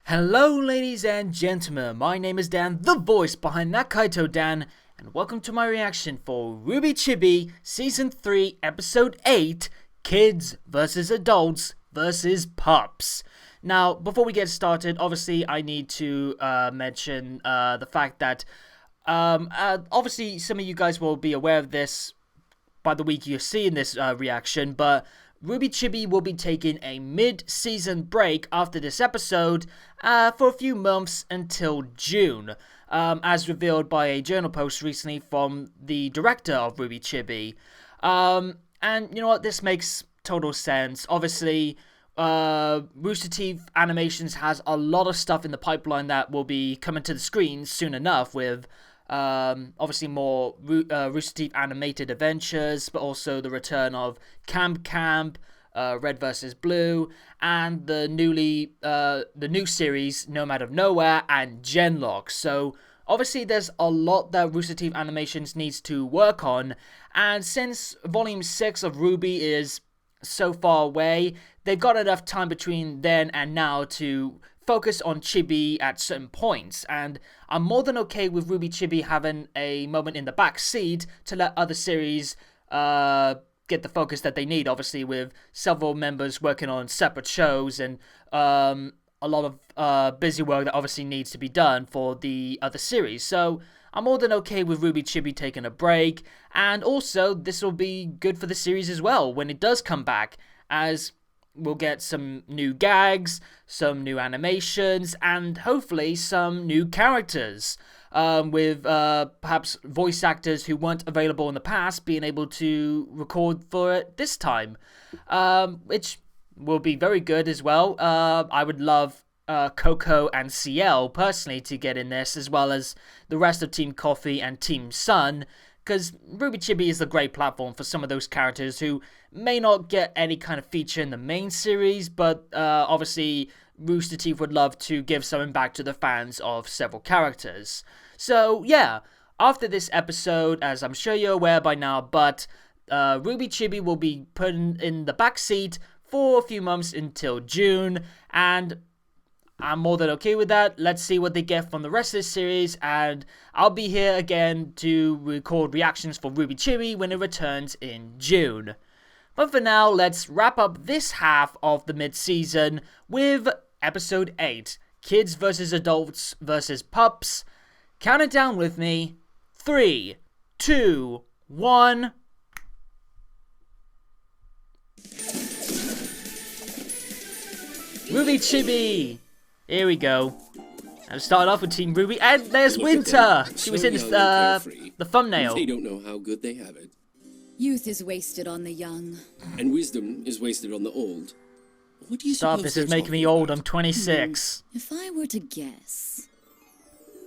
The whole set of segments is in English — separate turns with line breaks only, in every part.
Hello ladies and gentlemen, my name is Dan, the voice behind ThatKaitoDan, and welcome to my reaction for RWBY Chibi Season 3 Episode 8, Kids vs Adults vs Pups. Now, before we get started, obviously I need to mention the fact that obviously some of you guys will be aware of this by the week you're seeing this reaction, but RWBY Chibi will be taking a mid-season break after this episode for a few months until June, as revealed by a journal post recently from the director of RWBY Chibi. And you know what, this makes total sense. Obviously, Rooster Teeth Animations has a lot of stuff in the pipeline that will be coming to the screen soon enough with obviously more Rooster Teeth animated adventures, but also the return of Camp, Red vs Blue, and the new series Nomad of Nowhere and Genlock. So obviously there's a lot that Rooster Teeth Animations needs to work on, and since Volume 6 of RWBY is so far away, they've got enough time between then and now to focus on Chibi at certain points, and I'm more than okay with RWBY Chibi having a moment in the back seat to let other series get the focus that they need, obviously with several members working on separate shows and a lot of busy work that obviously needs to be done for the other series. So I'm more than okay with RWBY Chibi taking a break, and also this will be good for the series as well when it does come back, as we'll get some new gags, some new animations, and hopefully some new characters, with perhaps voice actors who weren't available in the past being able to record for it this time, which will be very good as well. I would love Coco and CL personally to get in this, as well as the rest of Team Coffee and Team Sun, because RWBY Chibi is a great platform for some of those characters who may not get any kind of feature in the main series, but obviously Rooster Teeth would love to give something back to the fans of several characters. So yeah, after this episode, as I'm sure you're aware by now, but RWBY Chibi will be put in the back seat for a few months until June, and I'm more than okay with that. Let's see what they get from the rest of this series, and I'll be here again to record reactions for RWBY Chibi when it returns in June. But for now, let's wrap up this half of the mid-season with Episode 8, Kids vs Adults vs Pups. Count it down with me. 3, 2, 1... RWBY Chibi! Here we go. I've started off with Team RWBY, and there's Winter! She was in the thumbnail.
They don't know how good they have it.
Youth is wasted on the young.
And wisdom is wasted on the old. What do you
Stop,
suppose
this is making me old. I'm 26.
If I were to guess...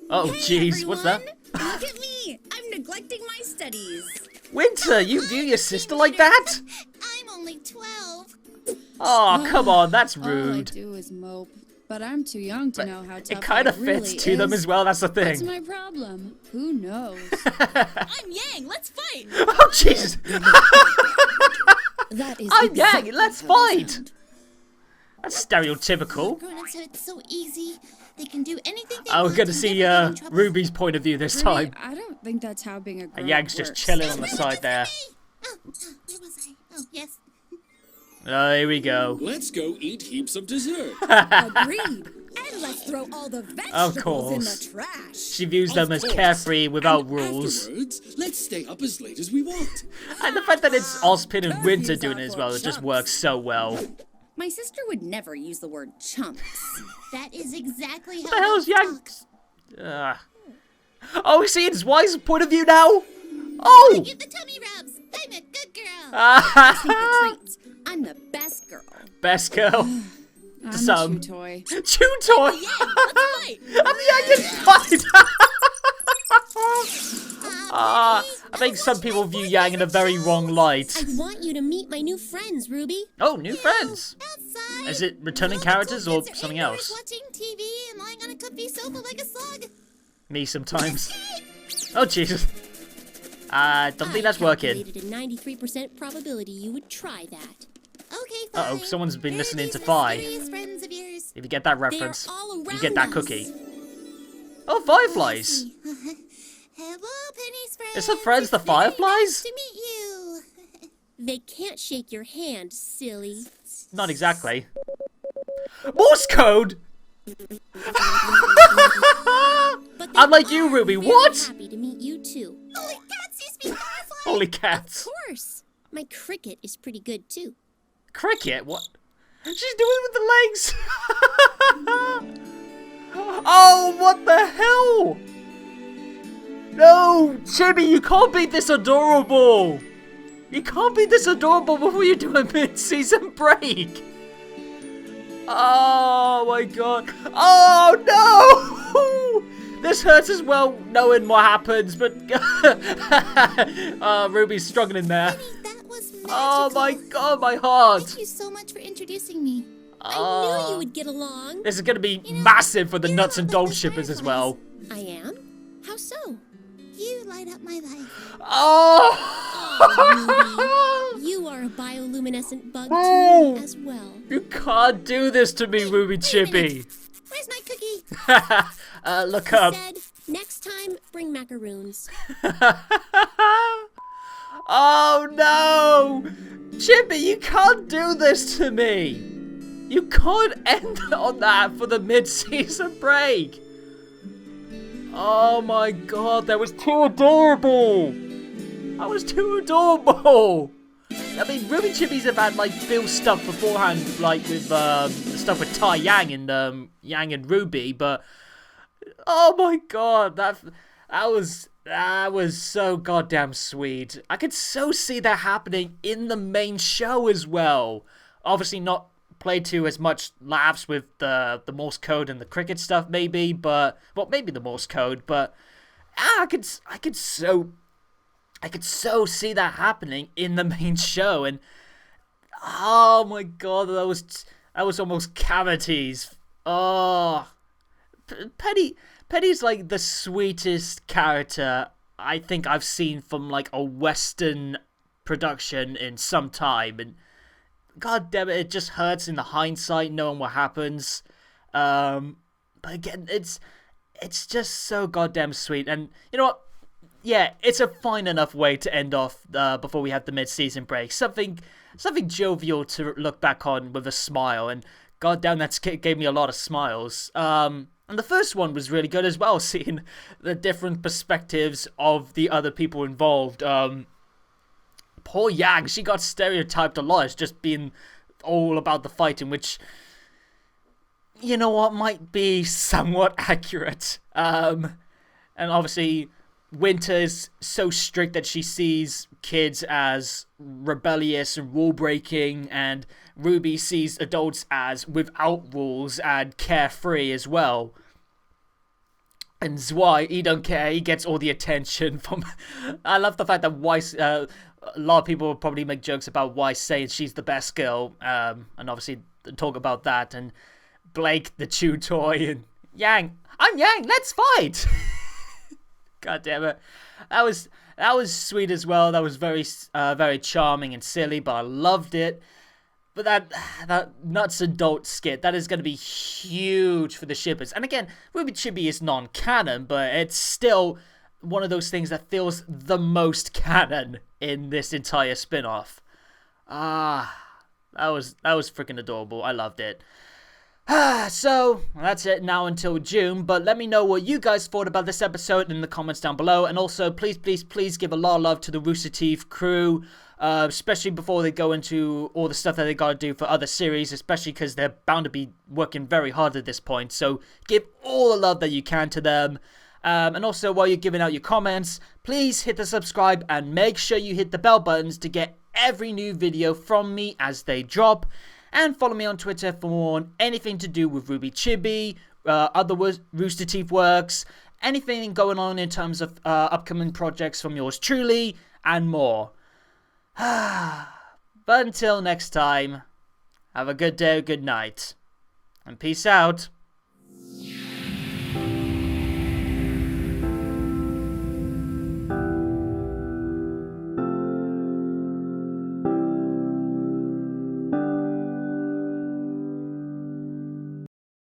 Oh, jeez, what's that?
Look at me! I'm neglecting my studies.
Winter, you view your sister like that?
I'm only 12.
Oh, come on, that's
All I
rude.
do is mope, but I'm too young to know how tough
It kind of
really
fits to them
is.
as well, that's the
That's
thing.
my problem. Who knows?
I'm Yang, let's fight!
Oh, Jesus!
That is
I'm
exactly
Yang, let's
how I
fight!
sound.
That's stereotypical.
Grown-ups have it so easy. They can do anything they
Oh, we're
want
gonna
and
see
never get in trouble.
Ruby's point of view this time.
I don't think that's how being a grown
Yang's just chilling on the side there.
Oh, where was I? Oh, yes.
Oh, here we go.
Let's go eat heaps of dessert.
Agreed. And let's throw all the vegetables in
course.
the trash.
She views them as
course.
carefree without
And
rules.
Afterwards, let's stay up as late as we want.
And the fact that it's Ozpin and Winter
Curfews
doing
are
it as
for
well, it just
chumps.
works so well.
My sister would never use the word chumps.
That is exactly
What
how
the hell's
dogs
Yang?
talk.
Oh, we see it's Wise point of view now? Oh!
Get the tummy rubs. I'm a good girl.
Your treats. I'm the best girl.
Best girl.
I'm
Some.
a chew toy.
Chew toy!
Yeah, let's fight.
I'm the Yang fight! I think some people view Yang in a very wrong light.
I want you to meet my new friends, RWBY.
Oh, new friends.
Outside.
Is it returning
All the
characters
cool
or
kids are
something
indoors
else?
Watching TV and lying on a comfy sofa like a slug.
Me sometimes. Oh, Jesus. I don't think that's working.
Calculated a 93% probability you would try that. Okay, fine.
Uh-oh, someone's been
Where are
listening
these
to Fi.
mysterious friends of yours?
If you get that
They're
reference,
all around
you get that
us.
cookie. Oh, fireflies!
Hello, Penny's friends.
Is her friends the
It's very
fireflies?
nice to meet you. They can't shake your hand, silly.
Not exactly. Morse code!
But
I'm like
they
you,
are
Ruby.
very
What?
Happy to meet you too. Holy cats, you speak firefly.
Holy cats.
Of course. My cricket is pretty good too.
Cricket? What? She's doing it with the legs! Oh, what the hell? No! Chibi, you can't be this adorable! You can't be this adorable before you do a mid-season break! Oh my god. Oh no! This hurts as well, knowing what happens, but... Ruby's struggling there.
Penny, that was magical.
Oh my god, my heart!
Thank you so much for introducing me. I
Oh.
knew you would get along.
This is gonna be
You know,
massive for the
you're
nuts
a
and
lot
dog
like
shippers as
fireflies.
well.
I am? How so? You light up my life.
Oh!
Ruby, you are a bioluminescent bug to
Oh.
me as well.
You can't do this to me, Ruby
Wait a
Chibi.
minute. Where's my cookie?
Look
He
up.
said, next time, bring macaroons.
Oh no! Chibi, you can't do this to me! You can't end on that for the mid-season break! Oh my god, that was too adorable! That was too adorable! I mean, Ruby Chibis have had, like, Bill stuff beforehand, like, with, stuff with Tai Yang and, Yang and Ruby, but... Oh my god, that was so goddamn sweet. I could so see that happening in the main show as well. Obviously not played to as much laughs with the Morse code and the cricket stuff maybe, but well, maybe the Morse code, but I could so see that happening in the main show. And oh my god, that was almost cavities. Oh, Penny's like the sweetest character I think I've seen from like a Western production in some time, and god damn it just hurts in the hindsight knowing what happens. But again, it's just so goddamn sweet. And you know what? Yeah, it's a fine enough way to end off before we have the mid-season break. Something jovial to look back on with a smile. And goddamn, that gave me a lot of smiles. And the first one was really good as well, seeing the different perspectives of the other people involved. Poor Yang, she got stereotyped a lot as just being all about the fighting, which, you know what, might be somewhat accurate. And obviously, Winter's so strict that she sees kids as rebellious and rule-breaking, and Ruby sees adults as without rules and carefree as well. And Zwei, he don't care, he gets all the attention from... I love the fact that Weiss, a lot of people will probably make jokes about Weiss saying she's the best girl, and obviously talk about that, and Blake, the chew toy, and Yang, I'm Yang, let's fight! God damn it. That was sweet as well. That was very charming and silly, but I loved it. But that nuts adult skit, that is going to be huge for the shippers. And again, RWBY Chibi is non-canon, but it's still one of those things that feels the most canon in this entire spin-off. That was freaking adorable. I loved it. So, that's it now until June, but let me know what you guys thought about this episode in the comments down below, and also please give a lot of love to the Rooster Teeth crew, especially before they go into all the stuff that they gotta do for other series, especially because they're bound to be working very hard at this point, so give all the love that you can to them. And also, while you're giving out your comments, please hit the subscribe and make sure you hit the bell buttons to get every new video from me as they drop. And follow me on Twitter for more on anything to do with RWBY Chibi, other Rooster Teeth works, anything going on in terms of upcoming projects from yours truly, and more. But until next time, have a good day, good night, and peace out.